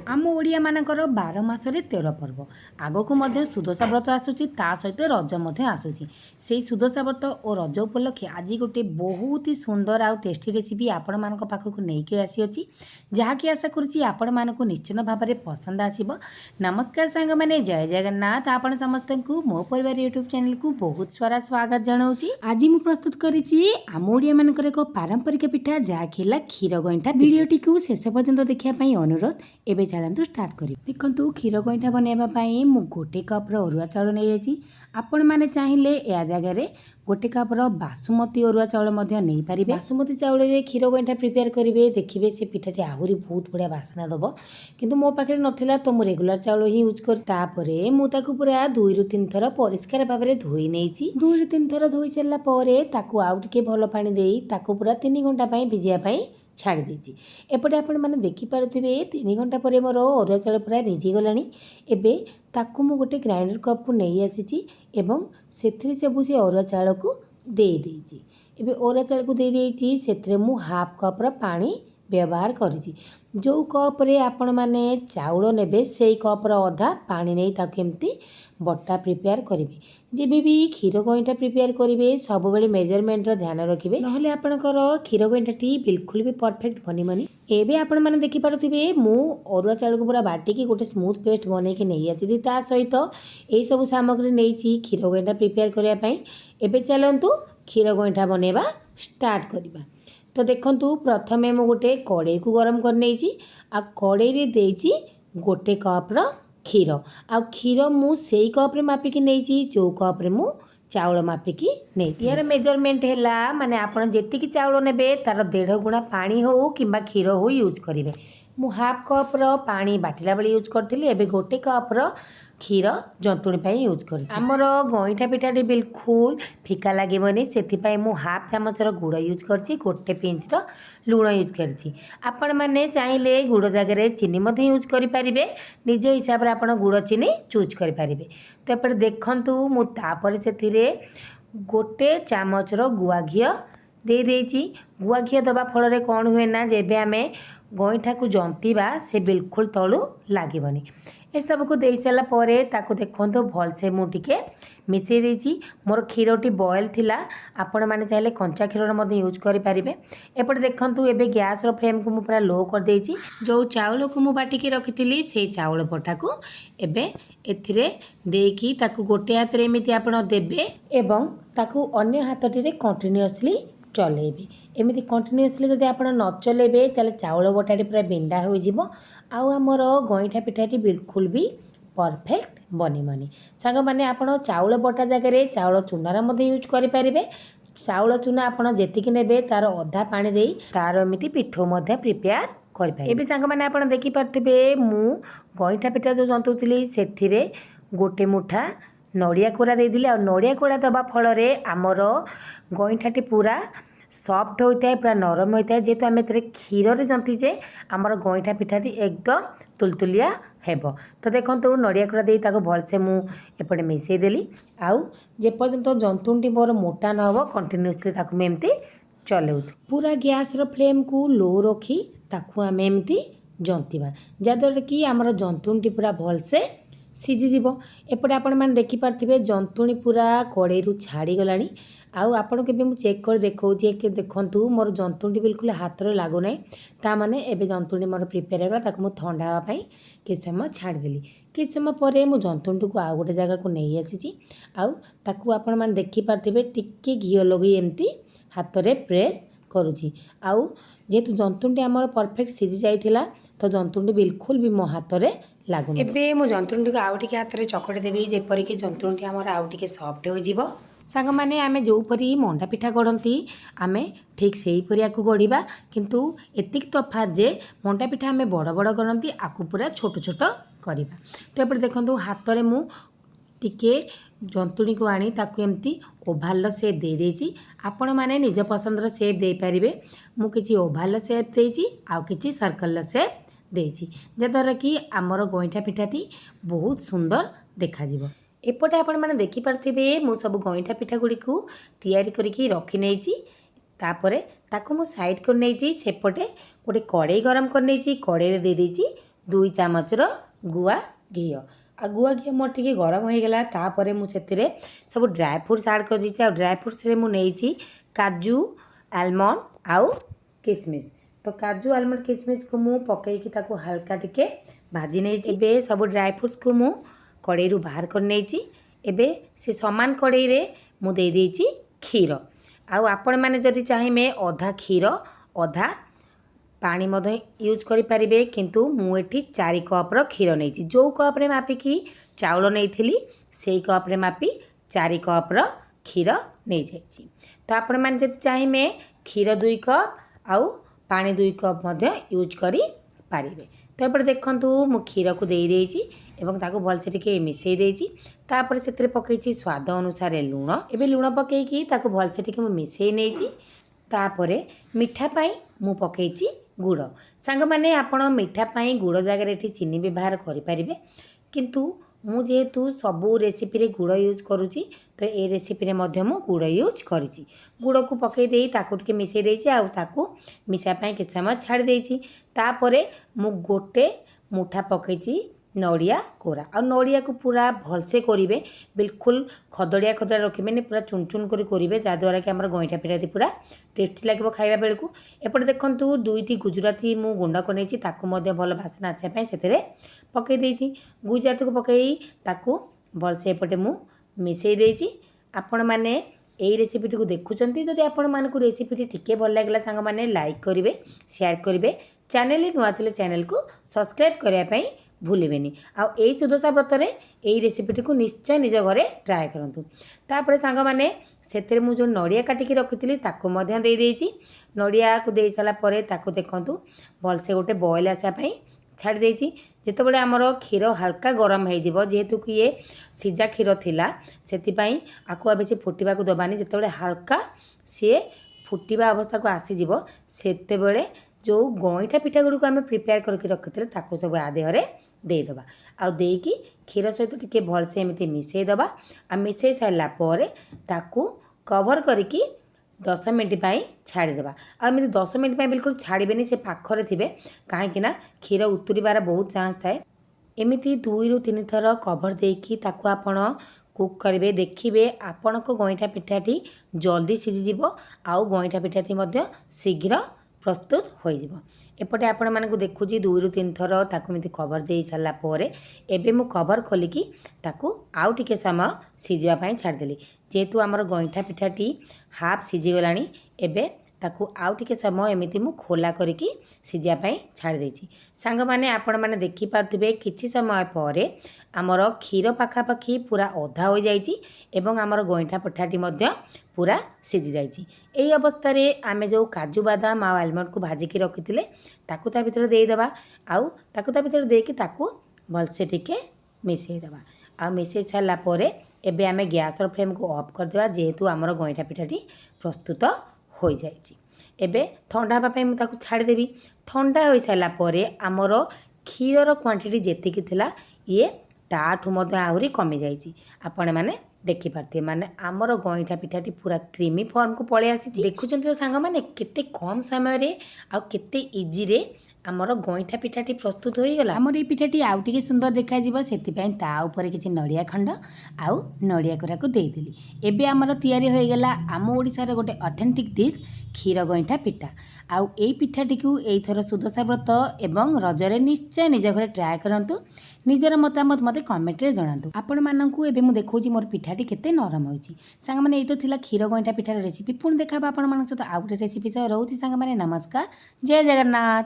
आम ओडिया मानकर 12 मासरे 13 पर्व आगक सुदशा व्रत आसूची ता सहित रज आसूची से सुदशा व्रत और रज उपलक्षे आज गोटे बहुत ही सुंदर आउ टेस्टी रेसिपी आपण मान पाखक नहीं आसी अच्छी जहाँकि आशा करुँची आपण मानक निश्चित भाव में पसंद आसब। नमस्कार सांग मैंने जय जगन्नाथ आपण समस्त को मो परिवार यूट्यूब चैनल को बहुत सारा स्वागत जनाऊँगी। आज मुझे प्रस्तुत करी आम ओडिया मानकर एक पारंपरिक पिठा जहाँकि क्षीर गईठा भिडियोटी को शेष पर्यंत देखापी अनुरोध। एवं चलतु स्टार्ट करी देखु क्षीर गईठा बनवाई मु गोटे कप्र अरुआ चाउल नहीं जाइए आपण मैंने चाहिए या जगार गोटे कप्र बासुमती अरुआ चाउल नहीं पारे। बासुमती चाउल क्षीर गईठा प्रिपेयर करेंगे देखिए से पिठाटी आहरी बहुत बढ़िया बासना दब किंतु मो पाखे नाला तो मुझे रेगुलर चाउल ही यूज कर मुझे पूरा 2 ରୁ 3 थर परिष्कार भाव में धोई नहीं 2 ରୁ 3 थर धोई सारापर आउ टे भल पा पूरा 3 घंटा भिजापी छाड़ी देती। एपटे आपण मैंने देखिपे 3 घंटा पर मोर अरुआ चाउल पूरा भिजीगला। एबे ताकू मु गोटे ग्राइंडर कप को नहीं आसी एवं से सब से अरुआ चाउल को दे देइछि। एबे अरुआ चाउल को दे देइछि सेथरे मु हाफ कप्र पानी व्यवहार करी जो कप रे आपण माने चाउल नेबे से कप्र अधा पानी नहीं ताकू एमती बट्टा प्रिपेयर करेंगे। जब भी क्षीर गईठा प्रिपेयर करेंगे सब बेले मेजरमेंट ध्यान रखिए नहले आपणकर क्षीर गईठाटी बिल्कुल भी परफेक्ट बनइबनी। एबे आपण माने देखि पारुथिबे मु अरुआ चाउल को पूरा बाटिकी गोटे स्मूथ पेस्ट बनैकी नहीं आछि ता सहित एई सब सामग्री नैछि क्षीर गईठा प्रिपेयर करिया पई। एबे चलंतु क्षीर गईठा बनैबा स्टार्ट करिबा। तो देखंतु प्रथमे मु गोटे कड़ाई को गरम कर नहीं आ कड़ाई रे देइछि गोटे कप्र क्षीर आ क्षीर मु सेई कप रे मापिकी नहीं जो कप रे मु चाउल मापिकी नहीं। यार मेजरमेंट हैला माने आपण जेतिकी चाउल नेबे तार 1.5 गुणा पानी हो किंबा क्षीर हो यूज करिवे। मु हाफ कप रो पानी बाटिला बेले यूज करथिली एबे गोटे कप रो क्षीर जंतुणी पाई यूज कर। आमर गईठा पिठाटी बिल्कुल फिका लगे से मु हाफ चामचर गुड़ यूज कर गोटे पिंचर लुण यूज कर। आपण मैंने चाहिए गुड़ जगह चीनी यूज करें निज हिसाब से आप गुड़ चीनी चूज करें। तो एपटे देखु मुझे से गोटे चामचर गुआ घी दे देइछि। गुआ घी दबा फल कौन हुए ना जब आम गईठा को जंतीबा से बिल्कुल तलू लगेनि। ए सब को दे सारा पर देखो भलसे मुझे मिसई देछि। मोर क्षीरटी बॉयल थिला आपण माने चाहे कंचा क्षीर यूज करें। एपटे देखु एबे गैस रो फ्लेम को पूरा लो कर देछि। जो चाउल को मु बाटिकी रखी से चाउल बटा को एबे एथिरे देकी ताकू गोटे हाथ रे एमिति आपण देबे एवं ताकू अन्य हाथटी रे कंटिन्यूअसली चलेबे। एमिति कंटिन्यूअसली जदि आपण न चलेबे ताले चाउल बटाटी पूरा बिंडा हो जिवो आउ आमर गईठा पिठाटी बिल्कुल भी परफेक्ट बनिबनी। सांग माने आपण चाउल बटा जगह चाउल चूनार यूज करें। चाउल चूना आपण जेतिकी नेबे तार अधा पानी देई तार एमिति पिठो प्रिपेयर करें। एबे सांग माने आपण देखि पारथिबे मु गईठा पिठा जो जंतुथिली सेथिरे गोटे मुठा नड़िया कोड़ा देइदिले आ नड़िया कोड़ा दबा फल आमर गईठाटी पूरा सॉफ्ट होता है पूरा नरम होता है जेहेतु आम क्षीर रे जंतीचे आमर गईठा पिठाटी एकदम तुलतुलिया हेब। तो देखो नड़िया कोड़ा दे भलसे मुझे मिसई देली आउ जेपर्यंत जंतुटी मोर मोटा न हो कंटिन्यूअसली ताकू एमती चलाऊ पूरा गैस रो फ्लेम को लो रखी ताकू आम एमती जंतीबा जहाँद्वारा कि आमर जंतुटी पूरा भलसे सीझीज। एपटे आपण मैंने देखिपारे जंतुणी पूरा कड़े छाड़ी गलानी आउ आपण के चेक कर देखौछि कि देखंतु मोर जंतुणी बिल्कुल हाथ रे लागु नै ता माने एबे जंतुणी मोर प्रिपेयर होगा ताकू मु ठंडा हवा पई कि समय छाड़ देली। कि समय पर मु जंतुणी को आउ गोटे जगह को नहीं आसी आउ ताकू आपण मैंने देखिपारे टिके घी लगे एमती हाथ रे प्रेस करुछि आउ जेहेतु जंतुणी आमर परफेक्ट सीझी जाइथिला तो जंतुणी बिल्कुल भी मो हाथ रे लागुनी। एबे मु जंतुणी को आउ टिके हाथ रे चकड़ी देबी जेपरि कि जंतुणी आमर आउ टिके सॉफ्ट हो जिवो। सांग माने आमे जो परी मंडा पिठा गढ़ती आमे ठीक से ही को गढ़ा किंतु एतिक तफात जे मंडा पिठा आमे बड़ बड़ गढ़ती आकु पूरा छोट छोट करवा। तो एपटे देखो हाथ में मु टिके जंतुणी को आनी ताकू एमती ओभाल सेप दे देछि। आपण माने निज पसंदर सेप दे पारिबे। मु किछि ओभाल सेप देछि आउ किछि सर्कल सेप देछि जद्वारा कि आमर गईठा पिठाटी बहुत सुंदर देखा जिवो। एपटे आपण माने देखि पारथिबे मु सब गईठा पिठा गुडी को तैयारी करिकि रखी नेछि तापरे ताकू मु साइड कर नेछि। सेपटे गोटे कड़ाई गरम कर नेछि कड़ाई रे दे देछि 2 ଚାମଚର ଗୁଆ ଘିଅ। ଆଉ ଗୁଆ ଘିଅ ମୋର ଟିକେ ଗରମ ହେଇଗଲା ତାପରେ ମୁଁ ସେଥିରେ ସବୁ ड्राई फ्रूट्स ଆଡ଼୍ କରିଦେଇଛି। ଆଉ ड्राई फ्रूट्सରେ ମୁଁ ନେଇଛି କାଜୁ, ଆଲମଣ୍ଡ ଆଉ କିସମିସ୍। ତ କାଜୁ, ଆଲମଣ୍ଡ, କିସମିସ୍କୁ ମୁଁ ପକେଇକି ତାକୁ ହାଲକା ଟିକେ ଭାଜି ନେଇଛି। ଏବେ ସବୁ ड्राई फ्रूट्सକୁ ମୁଁ କଡ଼େଇରୁ ବାହାର କରି ନେଇଛି। ଏବେ ସେ ସମାନ କଡ଼େଇରେ ମୁଁ ଦେଇଦେଇଛି କ୍ଷୀର। ଆଉ ଆପଣମାନେ ଯଦି ଚାହିଁବେ ଅଧା କ୍ଷୀର ଅଧା ପାଣି ମଧ୍ୟ ୟୁଜ୍ କରିପାରିବେ, କିନ୍ତୁ ମୁଁ ଏଠି 4 କପ୍ର କ୍ଷୀର ନେଇଛି। ଯେଉଁ କପ୍ରେ ମାପିକି ଚାଉଳ ନେଇଥିଲି ସେଇ କପ୍ରେ ମାପି 4 କପ୍ର କ୍ଷୀର ନେଇଯାଇଛି। ତ ଆପଣମାନେ ଯଦି ଚାହିଁବେ କ୍ଷୀର 2 କପ୍ ଆଉ ପାଣି 2 କପ୍ ମଧ୍ୟ ୟୁଜ୍ କରିପାରିବେ। ତ ଏପଟେ ଦେଖନ୍ତୁ ମୁଁ କ୍ଷୀରକୁ ଦେଇଦେଇଛି ଏବଂ ତାକୁ ଭଲସେ ଟିକେ ମିଶାଇ ଦେଇଛି। ତାପରେ ସେଥିରେ ପକାଇଛି ସ୍ୱାଦ ଅନୁସାରେ ଲୁଣ। ଏବେ ଲୁଣ ପକାଇକି ତାକୁ ଭଲସେ ଟିକେ ମୁଁ ମିଶାଇ ନେଇଛି। ତାପରେ ମିଠା ପାଇଁ ମୁଁ ପକାଇଛି ଗୁଡ଼। ସାଙ୍ଗମାନେ ଆପଣ ମିଠା ପାଇଁ ଗୁଡ଼ ଜାଗାରେ ଏଠି ଚିନି ବ୍ୟବହାର କରିପାରିବେ, କିନ୍ତୁ ମୁଁ ଯେହେତୁ ସବୁ ରେସିପିରେ ଗୁଡ଼ ୟୁଜ୍ କରୁଛି ତ ଏ ରେସିପିରେ ମଧ୍ୟ ମୁଁ ଗୁଡ଼ ୟୁଜ୍ କରିଛି। ଗୁଡ଼କୁ ପକାଇ ଦେଇ ତାକୁ ଟିକେ ମିଶାଇ ଦେଇଛି ଆଉ ତାକୁ ମିଶାଇବା ପାଇଁ କିଛି ସମୟ ଛାଡ଼ି ଦେଇଛି। ତାପରେ ମୁଁ ଗୋଟେ ମୁଠା ପକାଇଛି ନଡ଼ିଆ କୋରା। ଆଉ ନଡ଼ିଆକୁ ପୁରା ଭଲସେ କରିବେ, ବିଲକୁଲ ଖଦଡ଼ିଆ ଖଦଡ଼ିଆ ରଖିବେନି, ପୁରା ଚୁନ ଚୁନ କରି କରିବେ, ଯାହାଦ୍ୱାରା କି ଆମର ଗଇଁଠା ପିଠାଟି ପୁରା ଟେଷ୍ଟି ଲାଗିବ ଖାଇବା ବେଳକୁ। ଏପଟେ ଦେଖନ୍ତୁ 2ଟି ଗୁଜୁରାତି ମୁଁ ଗୁଣ୍ଡ କରିନେଇଛି, ତାକୁ ମଧ୍ୟ ଭଲ ବାସ୍ନା ଆସିବା ପାଇଁ ସେଥିରେ ପକାଇ ଦେଇଛି। ଗୁଜୁରାତିକୁ ପକାଇ ତାକୁ ଭଲସେ ଏପଟେ ମୁଁ ମିଶାଇ ଦେଇଛି। ଆପଣମାନେ ଏଇ ରେସିପିଟିକୁ ଦେଖୁଛନ୍ତି, ଯଦି ଆପଣମାନଙ୍କୁ ରେସିପିଟି ଟିକେ ଭଲ ଲାଗିଲା ସାଙ୍ଗମାନେ ଲାଇକ୍ କରିବେ, ସେୟାର କରିବେ, ଚ୍ୟାନେଲରେ ନୂଆ ଥିଲେ ଚ୍ୟାନେଲକୁ ସବସ୍କ୍ରାଇବ୍ କରିବା ପାଇଁ ଭୁଲିବେନି। ଆଉ ଏଇ ସୁଦଶା ବ୍ରତରେ ଏଇ ରେସିପିଟିକୁ ନିଶ୍ଚୟ ନିଜ ଘରେ ଟ୍ରାଏ କରନ୍ତୁ। ତାପରେ ସାଙ୍ଗମାନେ ସେଥିରେ ମୁଁ ଯେଉଁ ନଡ଼ିଆ କାଟିକି ରଖିଥିଲି ତାକୁ ମଧ୍ୟ ଦେଇଦେଇଛି। ନଡ଼ିଆକୁ ଦେଇ ସାରିଲା ପରେ ତାକୁ ଦେଖନ୍ତୁ ଭଲସେ ଗୋଟେ ବଏଲ୍ ଆସିବା ପାଇଁ ଛାଡ଼ି ଦେଇଛି। ଯେତେବେଳେ ଆମର କ୍ଷୀର ହାଲକା ଗରମ ହେଇଯିବ, ଯେହେତୁ କି ଇଏ ସିଝା କ୍ଷୀର ଥିଲା ସେଥିପାଇଁ ଆକୁ ଆଉ ବେଶୀ ଫୁଟିବାକୁ ଦେବାନି। ଯେତେବେଳେ ହାଲକା ସିଏ ଫୁଟିବା ଅବସ୍ଥାକୁ ଆସିଯିବ ସେତେବେଳେ ଯେଉଁ ଗଇଁଠା ପିଠା ଗୁଡ଼ିକୁ ଆମେ ପ୍ରିପେୟାର କରିକି ରଖିଥିଲେ ତାକୁ ସବୁ ଆ ଦେହରେ ଦେଇଦେବା। ଆଉ ଦେଇକି କ୍ଷୀର ସହିତ ଟିକେ ଭଲସେ ଏମିତି ମିଶାଇ ଦେବା। ଆଉ ମିଶାଇ ସାରିଲା ପରେ ତାକୁ କଭର୍ କରିକି 10 ମିନିଟ୍ ପାଇଁ ଛାଡ଼ିଦେବା। ଆଉ ଏମିତି 10 ମିନିଟ୍ ପାଇଁ ବିଲକୁଲ ଛାଡ଼ିବେନି, ସେ ପାଖରେ ଥିବେ, କାହିଁକି ନା କ୍ଷୀର ଉତୁରିବାର ବହୁତ ଚାନ୍ସ ଥାଏ। ଏମିତି 2ରୁ 3 ଥର କଭର୍ ଦେଇକି ତାକୁ ଆପଣ କୁକ୍ କରିବେ, ଦେଖିବେ ଆପଣଙ୍କ ଗଇଁଠା ପିଠାଟି ଜଲ୍ଦି ସିଝିଯିବ ଆଉ ଗଇଁଠା ପିଠାଟି ମଧ୍ୟ ଶୀଘ୍ର ପ୍ରସ୍ତୁତ ହୋଇଯିବ। ଏପଟେ ଆପଣମାନଙ୍କୁ ଦେଖୁଛି 2ରୁ 3 ଥର ତାକୁ ଏମିତି କଭର୍ ଦେଇ ସାରିଲା ପରେ ଏବେ ମୁଁ କଭର୍ ଖୋଲିକି ତାକୁ ଆଉ ଟିକେ ସମୟ ସିଝିବା ପାଇଁ ଛାଡ଼ିଦେଲି। ଯେହେତୁ ଆମର ଗଇଁଠା ପିଠାଟି ହାଫ୍ ସିଝିଗଲାଣି, ଏବେ ତାକୁ ଆଉ ଟିକେ ସମୟ ଏମିତି ମୁଁ ଖୋଲା କରିକି ସିଝିବା ପାଇଁ ଛାଡ଼ି ଦେଇଛି। ସାଙ୍ଗମାନେ ଆପଣମାନେ ଦେଖିପାରୁଥିବେ କିଛି ସମୟ ପରେ ଆମର କ୍ଷୀର ପାଖାପାଖି ପୁରା ଅଧା ହୋଇଯାଇଛି ଏବଂ ଆମର ଗଇଁଠା ପିଠାଟି ମଧ୍ୟ ପୁରା ସିଝି ଯାଇଛି। ଏହି ଅବସ୍ଥାରେ ଆମେ ଯେଉଁ କାଜୁ ବାଦାମ ଆଉ ଆଲମଣ୍ଡକୁ ଭାଜିକି ରଖିଥିଲେ ତାକୁ ତା ଭିତରେ ଦେଇଦେବା। ଆଉ ତାକୁ ତା ଭିତରେ ଦେଇକି ତାକୁ ଭଲସେ ଟିକେ ମିଶାଇ ଦେବା। ଆଉ ମିଶାଇ ସାରିଲା ପରେ ଏବେ ଆମେ ଗ୍ୟାସର ଫ୍ଲେମ୍କୁ ଅଫ୍ କରିଦେବା, ଯେହେତୁ ଆମର ଗଇଁଠା ପିଠାଟି ପ୍ରସ୍ତୁତ ହୋଇଯାଇଛି। ଏବେ ଥଣ୍ଡା ହେବା ପାଇଁ ମୁଁ ତାକୁ ଛାଡ଼ିଦେବି। ଥଣ୍ଡା ହୋଇସାରିଲା ପରେ ଆମର କ୍ଷୀରର କ୍ୱାଣ୍ଟିଟି ଯେତିକି ଥିଲା ଇଏ ତାଠୁ ମଧ୍ୟ ଆହୁରି କମିଯାଇଛି। ଆପଣମାନେ ଦେଖିପାରୁଥିବେ, ମାନେ ଆମର ଗଇଁଠା ପିଠାଟି ପୁରା କ୍ରିମି ଫର୍ମକୁ ପଳେଇ ଆସିଛି। ଦେଖୁଛନ୍ତି ତ ସାଙ୍ଗମାନେ କେତେ କମ୍ ସମୟରେ ଆଉ କେତେ ଇଜିରେ ଆମର ଗଇଁଠା ପିଠାଟି ପ୍ରସ୍ତୁତ ହୋଇଗଲା। ଆମର ଏଇ ପିଠାଟି ଆଉ ଟିକେ ସୁନ୍ଦର ଦେଖାଯିବ, ସେଥିପାଇଁ ତା ଉପରେ କିଛି ନଡ଼ିଆ ଖଣ୍ଡ ଆଉ ନଡ଼ିଆ କୋରାକୁ ଦେଇଦେଲି। ଏବେ ଆମର ତିଆରି ହୋଇଗଲା ଆମ ଓଡ଼ିଶାର ଗୋଟେ ଅଥେଣ୍ଟିକ୍ ଡିଶ୍ କ୍ଷୀର ଗଇଁଠା ପିଠା। ଆଉ ଏଇ ପିଠାଟିକୁ ଏଇଥର ସୁଦଶା ବ୍ରତ ଏବଂ ରଜରେ ନିଶ୍ଚୟ ନିଜ ଘରେ ଟ୍ରାଏ କରନ୍ତୁ। ନିଜର ମତାମତ ମୋତେ କମେଣ୍ଟରେ ଜଣାନ୍ତୁ। ଆପଣମାନଙ୍କୁ ଏବେ ମୁଁ ଦେଖାଉଛି ମୋର ପିଠାଟି କେତେ ନରମ ହୋଇଛି। ସାଙ୍ଗମାନେ ଏଇ ତ ଥିଲା କ୍ଷୀର ଗଇଁଠା ପିଠାର ରେସିପି। ପୁଣି ଦେଖାହେବା ଆପଣମାନଙ୍କ ସହିତ ଆଉ ଗୋଟେ ରେସିପି ସହ। ରହୁଛି ସାଙ୍ଗମାନେ, ନମସ୍କାର, ଜୟ ଜଗନ୍ନାଥ।